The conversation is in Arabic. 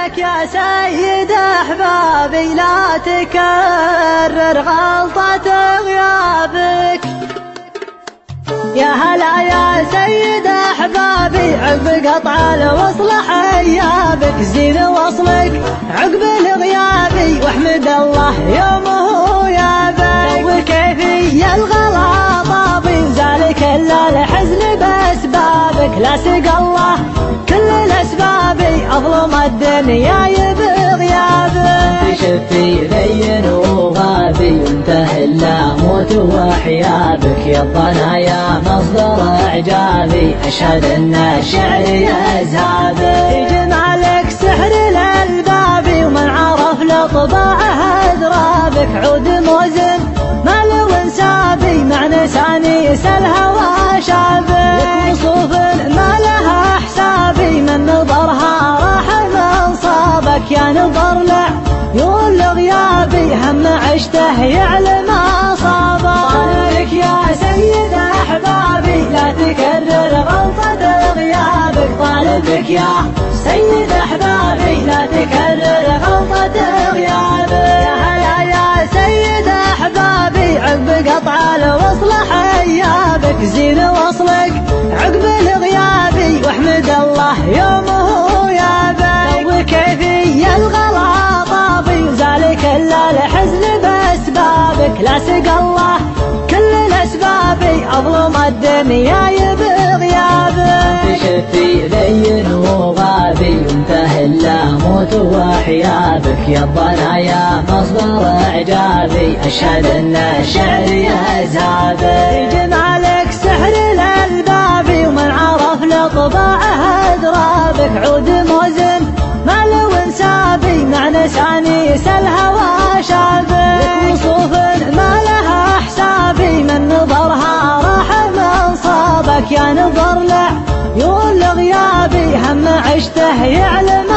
لك يا سيد أحبابي لا تكرر غلطة غيابك. يا هلا يا سيد أحبابي عقب قطع الوصل حيابك، زين وصلك عقب الغيابي واحمد الله يومه يابك. وكيفي الغلا طابي وزال كل الحزن بأسبابك، لا سقى الله كل الأسباب أظلم الدنيا بغيابك. شفي ذين وغابي وانتهى اللاموت وحيابك، يا الضنايا مصدر اعجابي اشهد ان الشعر يذهبك. جمالك سحر الالباب ومن عرف لطباعه اذرابك، عود موزن ما له انسابي مع نساني يسال هوى شابك. لك وصوف ما لها حسابي من نظرها راح منصابك، يا نظر له يقول غيابي هم عشته يعلم اصابك. طالبك يا سيد احبابي لا تكرر غلطة غيابك، طالبك يا سيد احبابي لا تكرر غلطة غيابك. يا هلا يا سيد احبابي عقب قطع الوصل حيابك، زين وصلك عقب الغيابي واحمد الله يومه يابك. وكيفي الغلا طابي وزال كل الحزن بأسبابك، لا سقى الله كل الأسباب أظلم الدنيا بغيابك. شفي ذين وغابي وانتهى اللاموت وحيابك، يا الضنايا مصدر اعجابي اشهد ان الشعر يذهبك. جمالك سحر الالباب ومن عرف لطباعه اذرابك، عود موزن ما له انسابي مع نساني يسال هوى شابك. لك وصوف ما لها حسابي من نظرها راح منصابك، يا نظر له يقول غيابي هم عشته يعلم